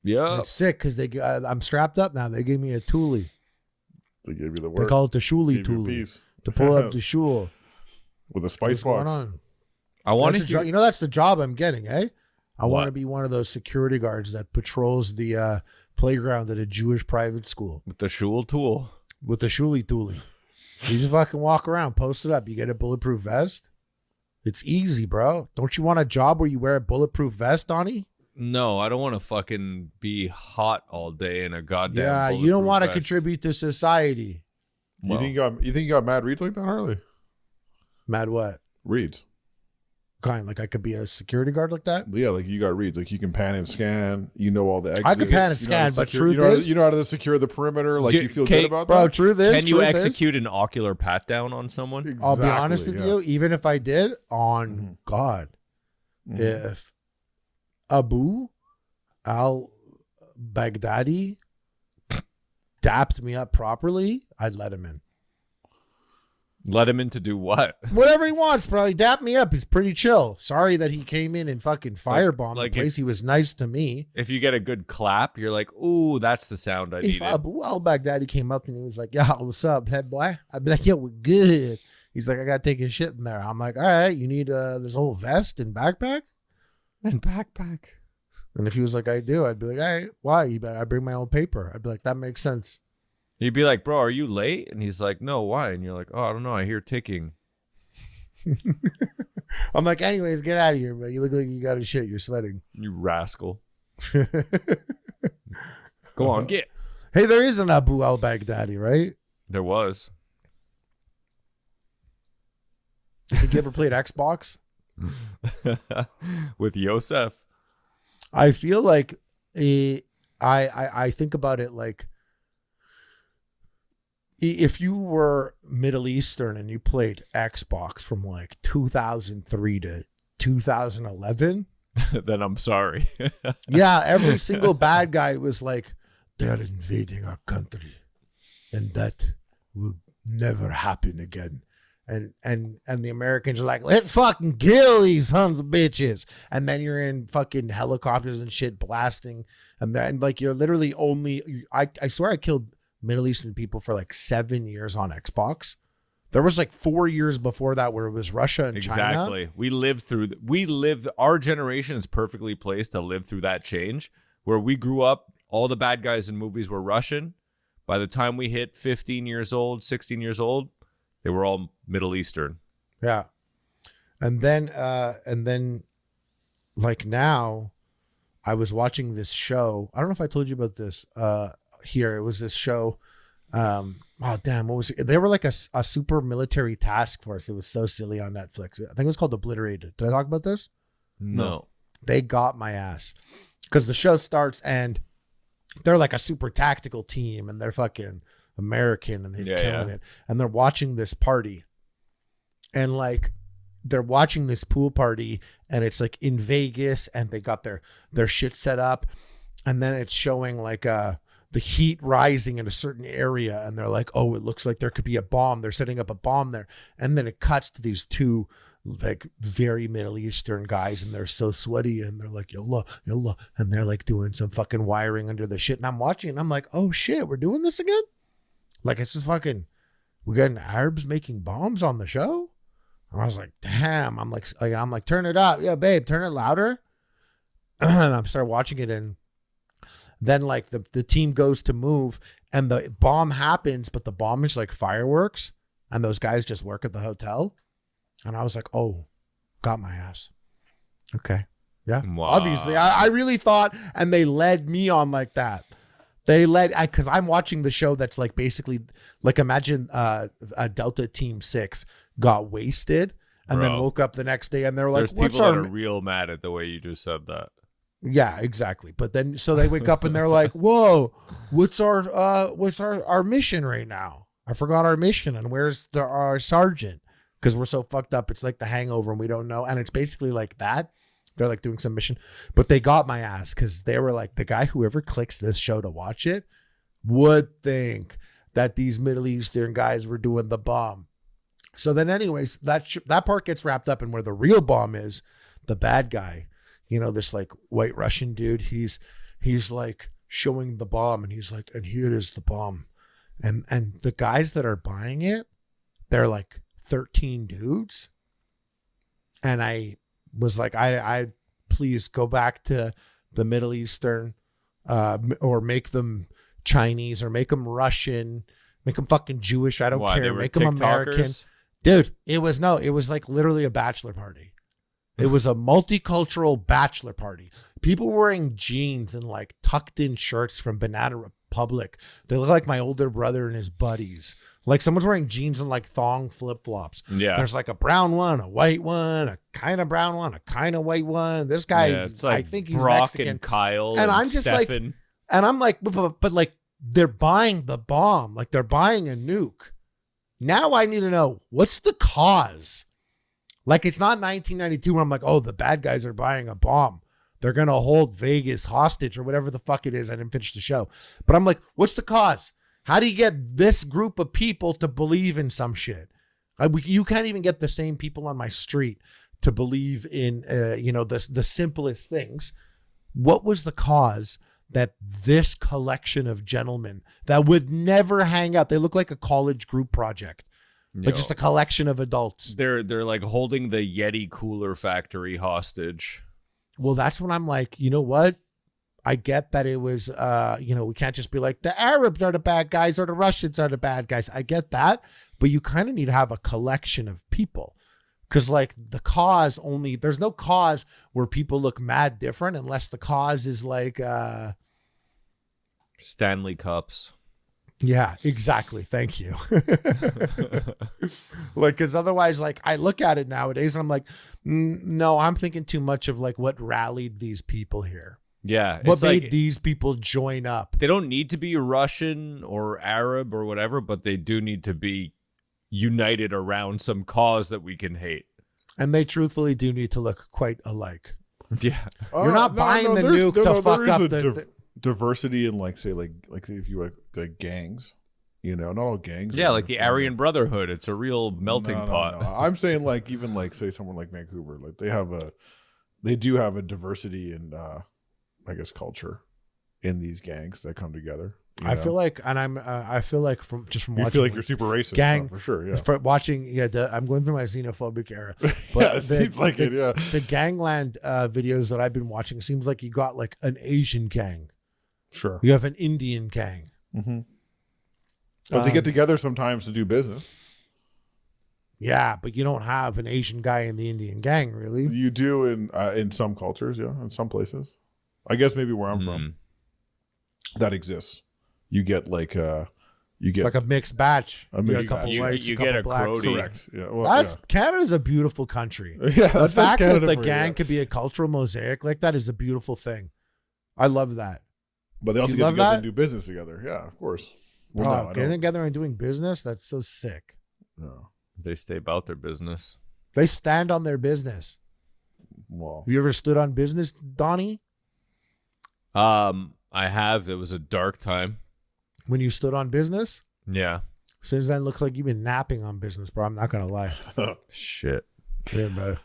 Yeah. It's sick because I'm strapped up now. They gave me a Tuli. They gave you the They word. call it the Shuli Tuli to pull up the shul. With a spice box. I want to you know, that's the job I'm getting, eh? I want to be one of those security guards that patrols the playground at a Jewish private school. with the shul tool. With the Shuli Tuli. You just fucking walk around, post it up. You get a bulletproof vest. It's easy, bro. Don't you want a job where you wear a bulletproof vest, Donnie? No, I don't want to fucking be hot all day in a goddamn. Yeah, you don't want to vest. contribute to society. Well, You think you got mad reads like that, Harley? Mad what? Reads. Kind like I could be a security guard like that? Yeah, like you got reads. Like you can pan and scan. You know all the exits. I can pan and You know how scan, to but secure- truth is... you know how to secure the perimeter. Like Dude, you feel Kate, good about Bro, that? truth is... can you truth is, execute an ocular pat down on someone? Exactly, I'll be honest with yeah. you, even if I did, on God, if Abu al-Baghdadi dapped me up properly, I'd let him in. Let him in to do what? Whatever he wants, bro. He dapped me up. He's pretty chill. Sorry that he came in and fucking firebombed like the place. He was nice to me. If you get a good clap, you're like, ooh, that's the sound I If needed. Abu al-Baghdadi came up and he was like, yo, what's up, head boy? I'd be like, yo, we're good. He's like, I got to take a shit in there. I'm like, all right, you need this whole vest and backpack? And backpack. And if he was like, I do, I'd be like, all right, why? He'd be like, I bring my own paper. I'd be like, that makes sense. You'd be like, bro, are you late? And he's like, no, why? And you're like, oh, I don't know. I hear ticking. I'm like, anyways, get out of here, man. You look like you got a shit. You're sweating. You rascal. Go on, get. Hey, there is an Abu al-Baghdadi, right? There was. Did you ever played Xbox? With Yosef. I feel like I think about it like if you were Middle Eastern and you played Xbox from like 2003 to 2011, Then I'm sorry. yeah, every single bad guy was like, they're invading our country and that will never happen again. And the Americans are like, let's fucking kill these sons of bitches. And then you're in fucking helicopters and shit blasting. And then like you're literally only, I swear I killed Middle Eastern people for like 7 years on Xbox. There was like 4 years before that where it was Russia and China. Exactly. Our generation is perfectly placed to live through that change where we grew up, all the bad guys in movies were Russian. By the time we hit 15 years old, 16 years old, they were all Middle Eastern. Yeah. And then like now I was watching this show. I don't know if I told you about this here. It was this show. Oh damn, what was it? They were like a super military task force. It was so silly on Netflix. I think it was called Obliterated. Did I talk about this? No. They got my ass because the show starts and they're like a super tactical team and they're fucking American and they're killing it. And they're watching this party and like they're watching this pool party and it's like in Vegas and they got their shit set up and then it's showing like the heat rising in a certain area and they're like, oh, it looks like there could be a bomb. They're setting up a bomb there. And then it cuts to these two like very Middle Eastern guys and they're so sweaty and they're like, yallah, yallah. And they're like doing some fucking wiring under the shit. And I'm watching and I'm like, oh shit, we're doing this again? Like it's just fucking, we got Arabs making bombs on the show? And I was like, damn. I'm like, turn it up. Yeah, babe, turn it louder. And I started watching it and then like the team goes to move and the bomb happens, but the bomb is like fireworks and those guys just work at the hotel. And I was like, oh, got my ass. Okay. Yeah. Wow. Obviously, I really thought, and they led me on like that. They led, because I'm watching the show that's like basically, like imagine a Delta Team 6 got wasted and then woke up the next day and they're like, There's what's people our... that are real mad at the way you just said that. Yeah, exactly. But then, so they wake up and they're like, whoa, what's our mission right now? I forgot our mission. And where's our sergeant? Because we're so fucked up. It's like The Hangover and we don't know. And it's basically like that. They're like doing some mission, but they got my ass because they were like, the guy, whoever clicks this show to watch it would think that these Middle Eastern guys were doing the bomb. So then anyways, that part gets wrapped up in where the real bomb is, the bad guy, you know, this like white Russian dude. He's he's like showing the bomb, and he's like, and here is the bomb. And the guys that are buying it, they're like 13 dudes. And I was like, I please go back to the Middle Eastern, or make them Chinese, or make them Russian, make them fucking Jewish. I don't care. Make them American. Dude, it was like literally a bachelor party. It was a multicultural bachelor party. People wearing jeans and like tucked in shirts from Banana Republic. They look like my older brother and his buddies. Like someone's wearing jeans and like thong flip-flops. Yeah. There's like a brown one, a white one, a kind of brown one, a kind of white one. This guy, like I think he's Brock Mexican. And Kyle and I'm just Stefan. like, and I'm like, but like they're buying the bomb. Like they're buying a nuke. Now I need to know, what's the cause? Like, it's not 1992 where I'm like, oh, the bad guys are buying a bomb. They're going to hold Vegas hostage or whatever the fuck it is. I didn't finish the show. But I'm like, what's the cause? How do you get this group of people to believe in some shit? You can't even get the same people on my street to believe in, the simplest things. What was the cause that this collection of gentlemen that would never hang out, they look like a college group project, like just a collection of adults. They're like holding the Yeti cooler factory hostage. Well, that's when I'm like, you know what? I get that it was, we can't just be like, the Arabs are the bad guys or the Russians are the bad guys. I get that. But you kind of need to have a collection of people. Because like the cause only, there's no cause where people look mad different unless the cause is like, Stanley Cups. Yeah, exactly. Thank you. Like, because otherwise, like, I look at it nowadays and I'm like, no, I'm thinking too much of like what rallied these people here. Yeah. What made these people join up? They don't need to be Russian or Arab or whatever, but they do need to be united around some cause that we can hate. And they truthfully do need to look quite alike. Yeah. You're not buying the nuke to fuck up the diversity in like say like if you like gangs, not all gangs. Yeah, like the Aryan Brotherhood. It's a real melting pot. No. I'm saying like even like say someone like Vancouver, like they do have a diversity in I guess culture in these gangs that come together. I feel like, and I feel like from watching, you feel like you're super racist, gang for sure. Yeah, for watching. Yeah, I'm going through my xenophobic era. But yeah, it seems like it. Yeah, the Gangland videos that I've been watching, it seems like you got like an Asian gang. Sure, you have an Indian gang. Mm-hmm. But they get together sometimes to do business. Yeah, but you don't have an Asian guy in the Indian gang, really. You do in some cultures, yeah, in some places. I guess maybe where I'm from, that exists. You get like a mixed batch. A mixed couple batch. whites, you a couple get a blacks. Crody. Correct. Yeah. Well, Canada's a beautiful country. Yeah, the fact that the gang gang could be a cultural mosaic like that is a beautiful thing. I love that. But they also get together and do business together. Yeah, of course. Well, no, getting together and doing business, that's so sick. No. They stay about their business. They stand on their business. Well, have you ever stood on business, Donnie? I have. It was a dark time. When you stood on business? Yeah. Since then, looks like you've been napping on business, bro. I'm not gonna lie. Shit. Yeah, bro.